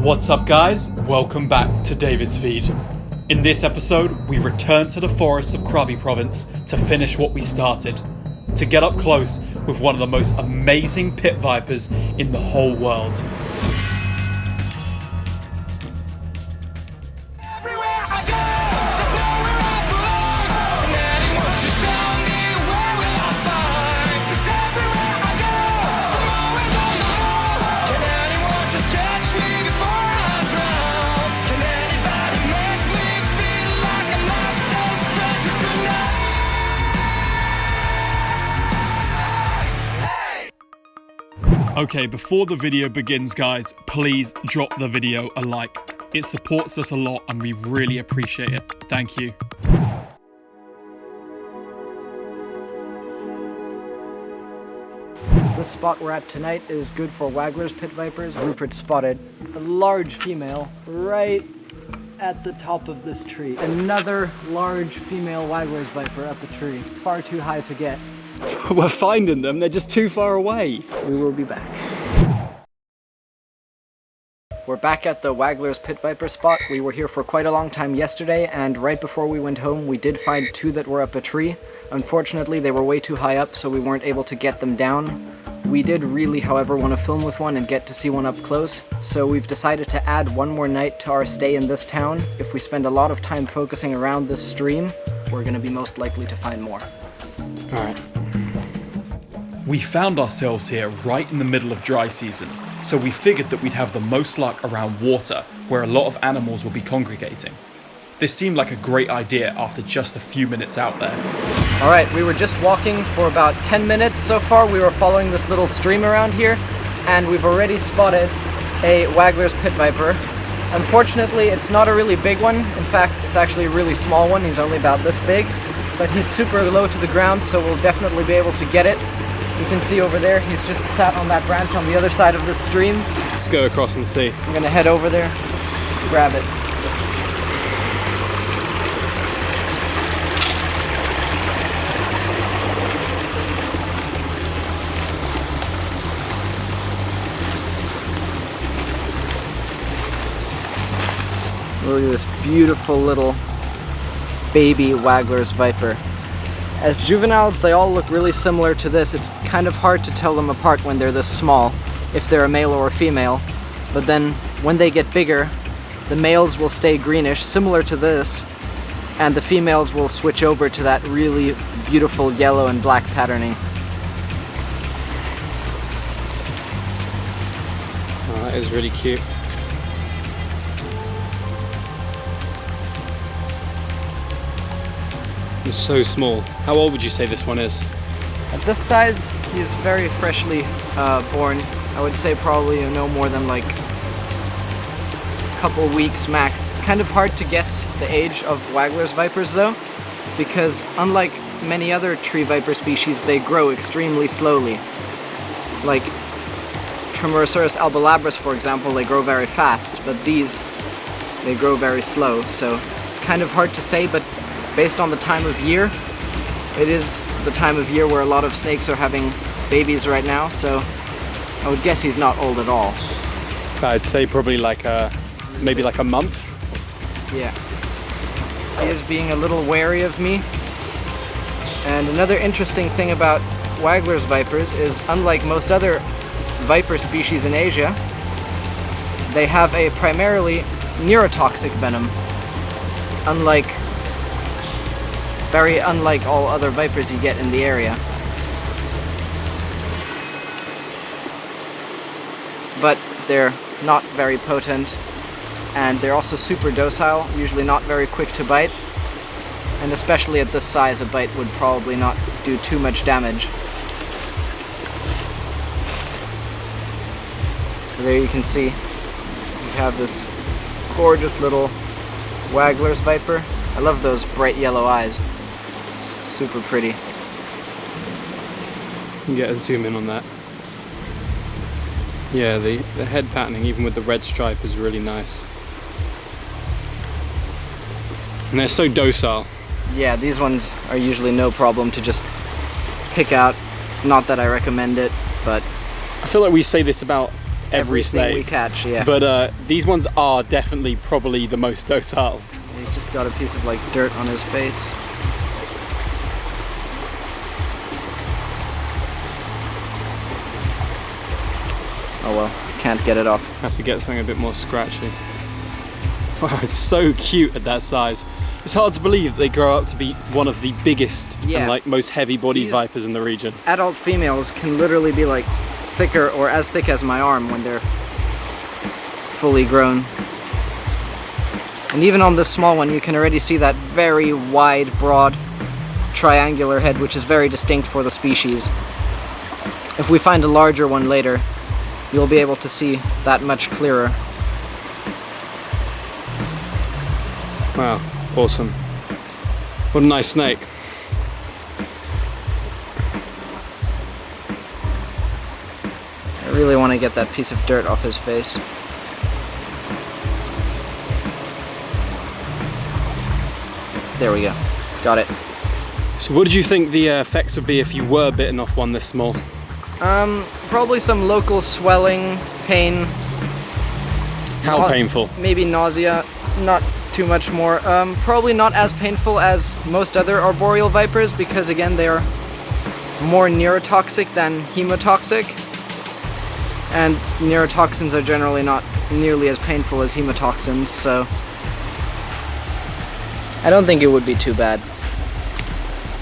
What's up guys? Welcome back to David's Feed. In this episode, we return to the forests of Krabi province to finish what we started. To get up close with one of the most amazing pit vipers in the whole world. Okay, before the video begins guys, please drop the video a like. It supports us a lot and we really appreciate it. Thank you. The spot we're at tonight is good for Wagler's pit vipers. Rupert spotted a large female right at the top of this tree. Another large female Wagler's viper up the tree. Far too high to get. We're finding them, they're just too far away. We will be back. We're back at the Wagler's pit viper spot. We were here for quite a long time yesterday, and right before we went home we did find two that were up a tree. Unfortunately they were way too high up, so we weren't able to get them down. We did really, however, want to film with one and get to see one up close, so we've decided to add one more night to our stay in this town. If we spend a lot of time focusing around this stream, we're going to be most likely to find more. Alright. We found ourselves here right in the middle of dry season, so we figured that we'd have the most luck around water, where a lot of animals will be congregating. This seemed like a great idea after just a few minutes out there. Alright, we were just walking for about 10 minutes so far. We were following this little stream around here, and we've already spotted a Wagler's pit viper. Unfortunately, it's not a really big one. In fact, it's actually a really small one. He's only about this big, but he's super low to the ground, so we'll definitely be able to get it. You can see over there, he's just sat on that branch on the other side of the stream. Let's go across and see. I'm gonna head over there, grab it. Look at this beautiful little baby Wagler's viper. As juveniles, they all look really similar to this. It's kind of hard to tell them apart when they're this small, if they're a male or a female. But then when they get bigger, the males will stay greenish, similar to this, and the females will switch over to that really beautiful yellow and black patterning. Oh, that is really cute. It's so small. How old would you say this one is? At this size, he's very freshly born. I would say probably no more than like a couple weeks max. It's kind of hard to guess the age of Wagler's vipers though, because unlike many other tree viper species, they grow extremely slowly. Like Tremorosaurus albolabris, for example, they grow very fast, but these, they grow very slow. So it's kind of hard to say, but based on the time of year, it is the time of year where a lot of snakes are having babies right now, so I would guess he's not old at all. I'd say probably like maybe like a month. Yeah. He is being a little wary of me. And another interesting thing about Wagler's vipers is, unlike most other viper species in Asia, they have a primarily neurotoxic venom. Very unlike all other vipers you get in the area. But they're not very potent, and they're also super docile, usually not very quick to bite, and especially at this size a bite would probably not do too much damage. So there you can see we have this gorgeous little Wagler's viper. I love those bright yellow eyes. Super pretty. You can get a zoom in on that. Yeah, the head patterning, even with the red stripe, is really nice. And they're so docile. Yeah, these ones are usually no problem to just pick out. Not that I recommend it, but I feel like we say this about every everything snake. we catch, yeah. But these ones are definitely probably the most docile. He's just got a piece of like dirt on his face. Oh well, can't get it off. Have to get something a bit more scratchy. Wow, it's so cute at that size. It's hard to believe they grow up to be one of the biggest and like most heavy-bodied vipers in the region. Adult females can literally be like thicker or as thick as my arm when they're fully grown. And even on this small one, you can already see that very wide, broad, triangular head, which is very distinct for the species. If we find a larger one later, you'll be able to see that much clearer. Wow, awesome. What a nice snake. I really want to get that piece of dirt off his face. There we go. Got it. So what did you think the effects would be if you were bitten off one this small? Probably some local swelling, pain. How painful? Maybe nausea, not too much more. Probably not as painful as most other arboreal vipers because again they are more neurotoxic than hemotoxic. And neurotoxins are generally not nearly as painful as hemotoxins, so I don't think it would be too bad.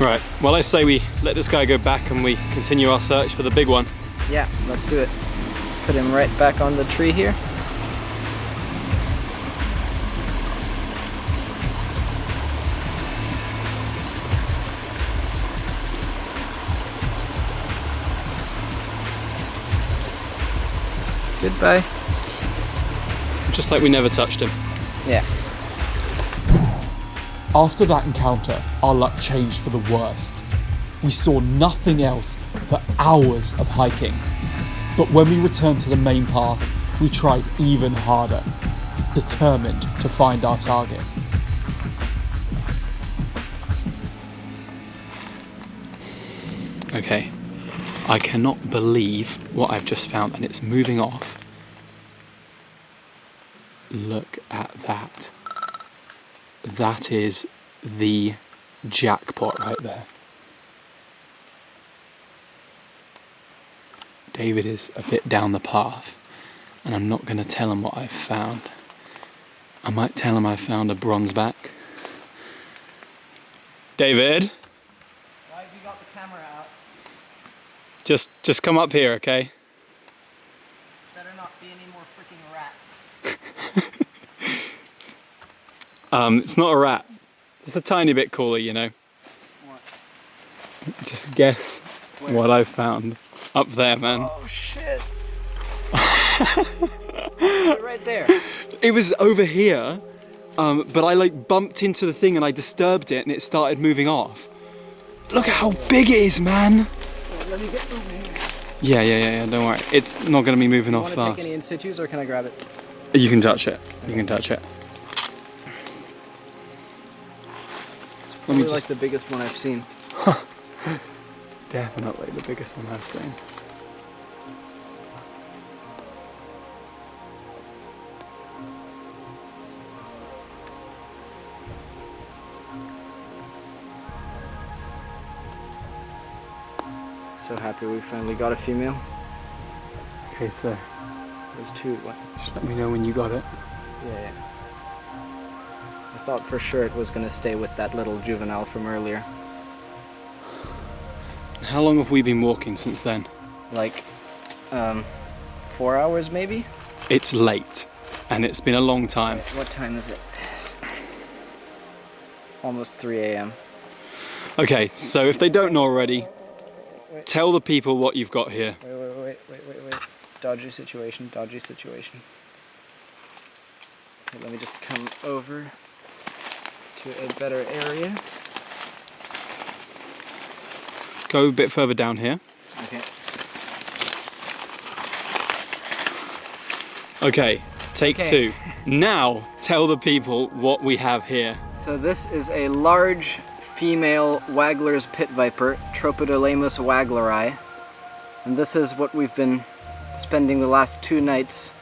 Right, well I say we let this guy go back and we continue our search for the big one. Yeah, let's do it. Put him right back on the tree here. Goodbye. Just like we never touched him. Yeah. After that encounter, our luck changed for the worst. We saw nothing else for hours of hiking. But when we returned to the main path, we tried even harder, determined to find our target. Okay, I cannot believe what I've just found, and it's moving off. Look at that. That is the jackpot right there. David is a bit down the path, and I'm not going to tell him what I've found. I might tell him I found a bronze back. David? Why have you got the camera out? Just come up here, okay? Better not be any more freaking rats. It's not a rat. It's a tiny bit cooler, you know. What? Just guess what I found up there, man. Oh shit. Right there. It was over here, but I like bumped into the thing and I disturbed it and it started moving off. Look at how big it is, man. Let me get over here. Yeah, don't worry. It's not going to be moving off Do you want fast. to take any in situs or can I grab it? You can touch it. You can touch it. Probably like the biggest one I've seen. Definitely the biggest one I've seen. So happy we finally got a female. Okay, so There's two. What? just let me know when you got it. Yeah. I thought for sure it was gonna stay with that little juvenile from earlier. How long have we been walking since then? Like, 4 hours maybe? It's late, and it's been a long time. What time is it? It's almost 3 a.m. Okay, so if they don't know already, tell the people what you've got here. Wait. Dodgy situation. Okay, let me just come over to a better area. Go a bit further down here. Okay. Okay, take Okay. two. Now, tell the people what we have here. So this is a large female Wagler's pit viper, Tropidolaemus wagleri. And this is what we've been spending the last 2 nights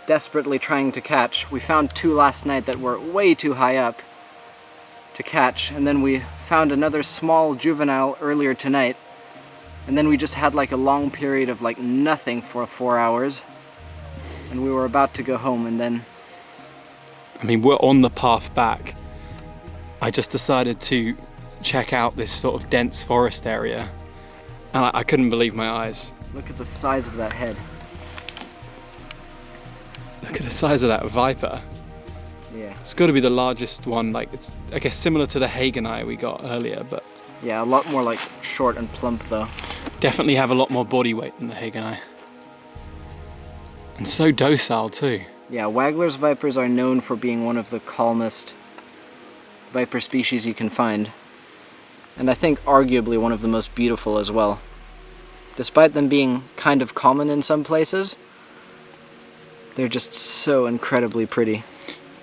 desperately trying to catch. We found 2 last night that were way too high up to catch, and then we found another small juvenile earlier tonight, and then we just had like a long period of like nothing for 4 hours, and we were about to go home, and then... I mean, we're on the path back. I just decided to check out this sort of dense forest area, and I couldn't believe my eyes. Look at the size of that head. Look at the size of that viper. Yeah. It's got to be the largest one, like, it's, I guess, similar to the Hagenii we got earlier, but... Yeah, a lot more like short and plump though. Definitely have a lot more body weight than the Hagenii. And so docile too. Yeah, Wagler's vipers are known for being one of the calmest viper species you can find. And I think arguably one of the most beautiful as well. Despite them being kind of common in some places, they're just so incredibly pretty.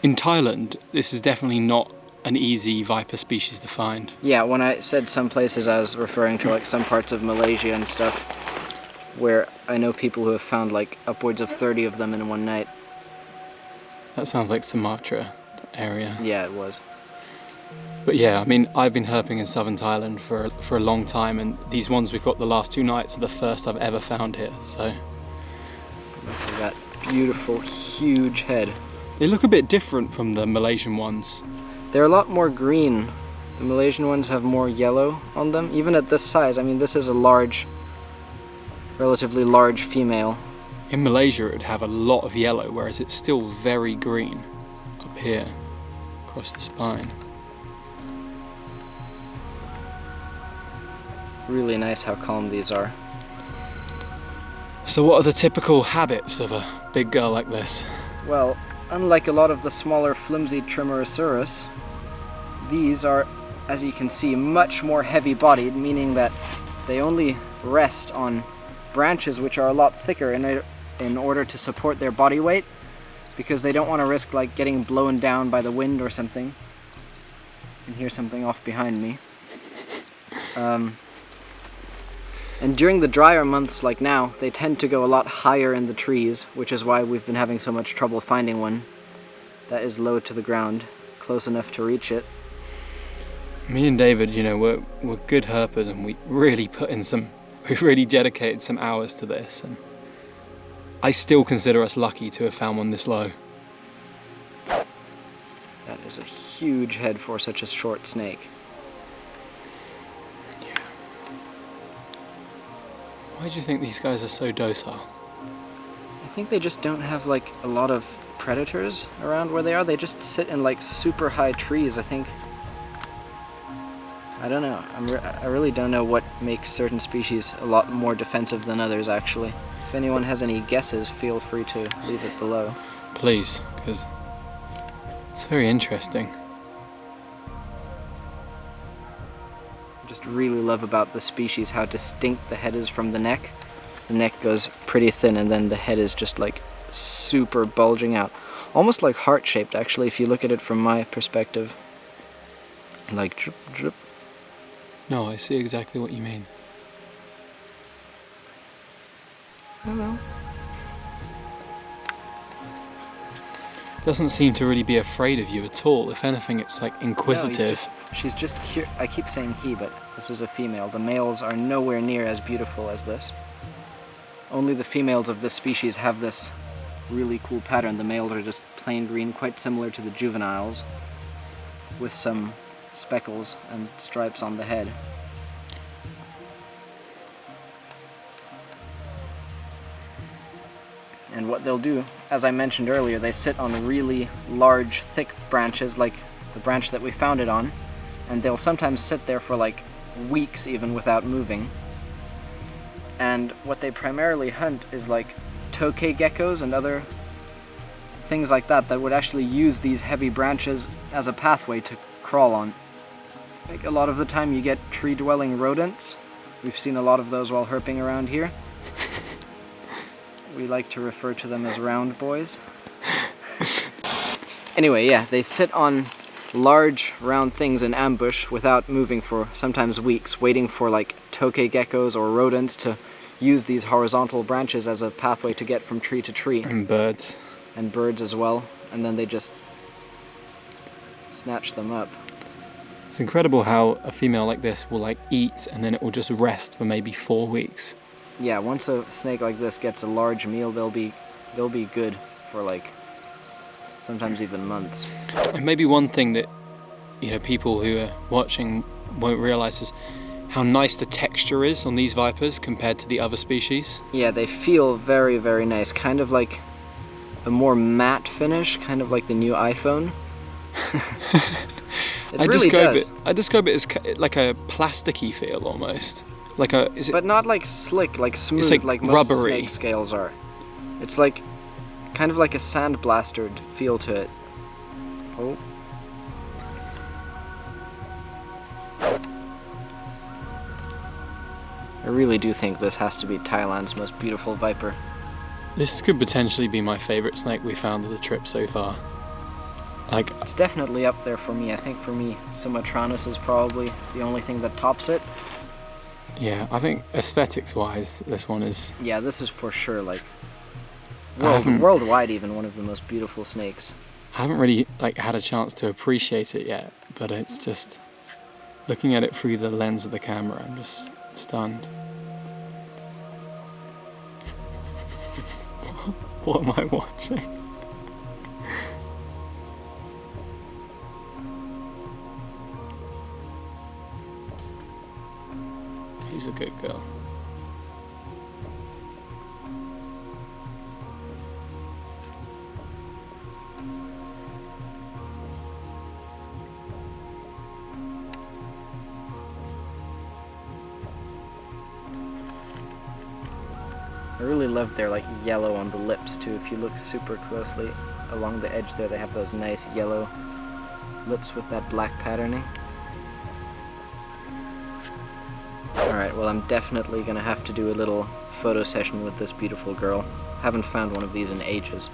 In Thailand, this is definitely not an easy viper species to find. Yeah, when I said some places, I was referring to like some parts of Malaysia and stuff, where I know people who have found like upwards of 30 of them in one night. That sounds like Sumatra area. Yeah, it was. But yeah, I mean, I've been herping in southern Thailand for a long time, and these ones we've got the last 2 nights are the first I've ever found here, so... Look at that beautiful, huge head. They look a bit different from the Malaysian ones. They're a lot more green. The Malaysian ones have more yellow on them, even at this size. I mean, this is a large, relatively large female. In Malaysia it would have a lot of yellow, whereas it's still very green up here, across the spine. Really nice how calm these are. So what are the typical habits of a big girl like this? Well, unlike a lot of the smaller flimsy Trimerosaurus, these are, as you can see, much more heavy-bodied, meaning that they only rest on branches which are a lot thicker in order to support their body weight, because they don't want to risk like getting blown down by the wind or something. You can hear something off behind me. And during the drier months like now, they tend to go a lot higher in the trees, which is why we've been having so much trouble finding one that is low to the ground, close enough to reach it. Me and David, you know, we're good herpers, and we've really dedicated some hours to this, and I still consider us lucky to have found one this low. That is a huge head for such a short snake. Yeah. Why do you think these guys are so docile? I think they just don't have like a lot of predators around where they are. They just sit in like super high trees, I think. I don't know. I really don't know what makes certain species a lot more defensive than others, actually. If anyone has any guesses, feel free to leave it below. Please, because it's very interesting. I just really love about the species how distinct the head is from the neck. The neck goes pretty thin, and then the head is just like super bulging out. Almost like heart-shaped, actually, if you look at it from my perspective. Like drip, drip. No, I see exactly what you mean. Hello. Doesn't seem to really be afraid of you at all. If anything, it's like inquisitive. No, she's just I keep saying he, but this is a female. The males are nowhere near as beautiful as this. Only the females of this species have this really cool pattern. The males are just plain green, quite similar to the juveniles, with some speckles and stripes on the head. And what they'll do, as I mentioned earlier, they sit on really large, thick branches, like the branch that we found it on, and they'll sometimes sit there for like weeks even without moving. And what they primarily hunt is like tokay geckos and other things like that would actually use these heavy branches as a pathway to crawl on. Like a lot of the time you get tree-dwelling rodents. We've seen a lot of those while herping around here. We like to refer to them as round boys. Anyway, yeah, they sit on large round things in ambush without moving for sometimes weeks, waiting for like tokay geckos or rodents to use these horizontal branches as a pathway to get from tree to tree. And birds. And birds as well. And then they just snatch them up. It's incredible how a female like this will like eat and then it will just rest for maybe 4 weeks. Yeah, once a snake like this gets a large meal, they'll be good for like sometimes even months. And maybe one thing that, you know, people who are watching won't realise is how nice the texture is on these vipers compared to the other species. Yeah, they feel very, very nice. Kind of like a more matte finish, kind of like the new iPhone. I describe it as like a plasticky feel almost. Like a, is it? But not like slick, like smooth, It's like like most rubbery. snake scales are. It's like kind of like a sandblastered feel to it. Oh. I really do think this has to be Thailand's most beautiful viper. This could potentially be my favourite snake we found of the trip so far. Like, It's definitely up there for me. I think for me, Sumatranus is probably the only thing that tops it. yeah, I think aesthetics-wise, this one is. Yeah, this is for sure like I haven't- worldwide even one of the most beautiful snakes. I haven't really like had a chance to appreciate it yet, but it's just looking at it through the lens of the camera. I'm just stunned. What am I watching? She's a good girl. I really love their like yellow on the lips too. If you look super closely along the edge there, they have those nice yellow lips with that black patterning. Alright, well I'm definitely gonna have to do a little photo session with this beautiful girl. Haven't found one of these in ages.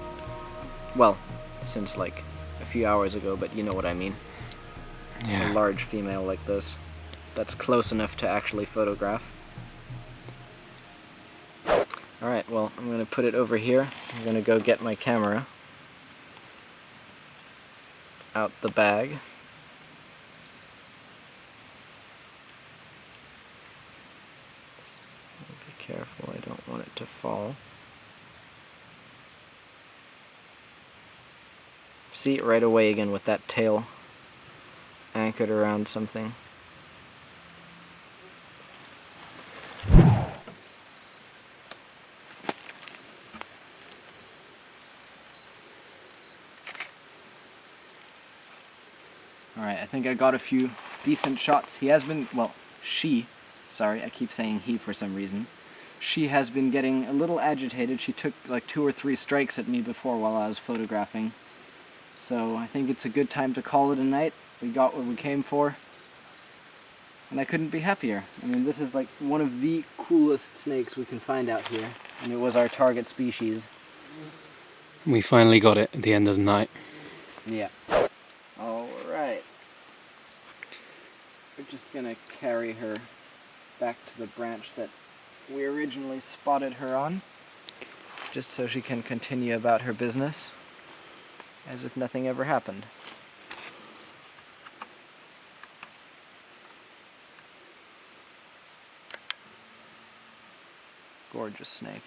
Well, since like a few hours ago, but you know what I mean. A Yeah. large female like this. That's close enough to actually photograph. Alright, well, I'm going to put it over here. I'm going to go get my camera out the bag. Be careful, I don't want it to fall. See it right away again with that tail anchored around something. Alright, I think I got a few decent shots. He has been, well, sorry, I keep saying he for some reason. She has been getting a little agitated. She took like 2 or 3 strikes at me before while I was photographing. So I think it's a good time to call it a night. We got what we came for. And I couldn't be happier. I mean, this is like one of the coolest snakes we can find out here. And it was our target species. We finally got it at the end of the night. Yeah. Alright. We're just gonna carry her back to the branch that we originally spotted her on, just so she can continue about her business as if nothing ever happened. Gorgeous snake.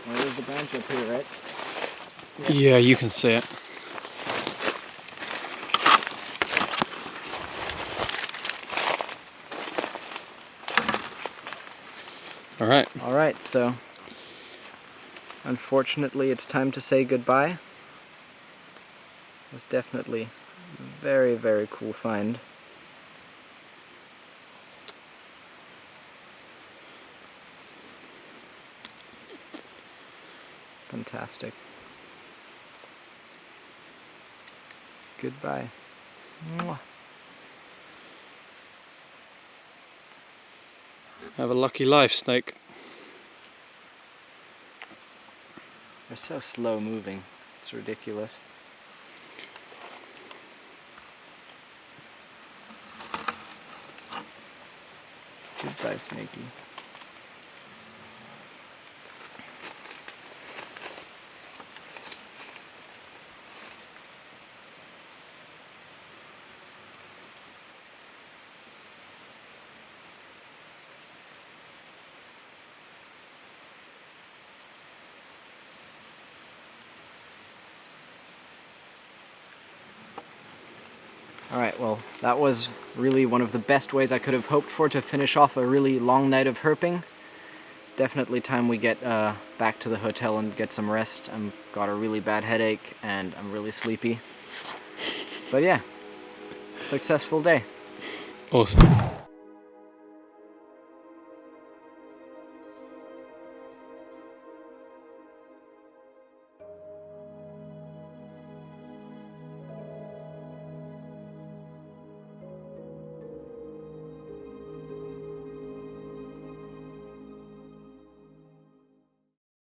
Well, there's the branch up here, right? Yeah, you can see it. Alright. Alright, so unfortunately it's time to say goodbye. It was definitely a very, very cool find. Fantastic. Goodbye. Mwah. Have a lucky life, snake. They're so slow moving. It's ridiculous. Goodbye, Snakey. Alright, well, that was really one of the best ways I could have hoped for to finish off a really long night of herping. Definitely time we get back to the hotel and get some rest. I've got a really bad headache and I'm really sleepy. But yeah, successful day. Awesome.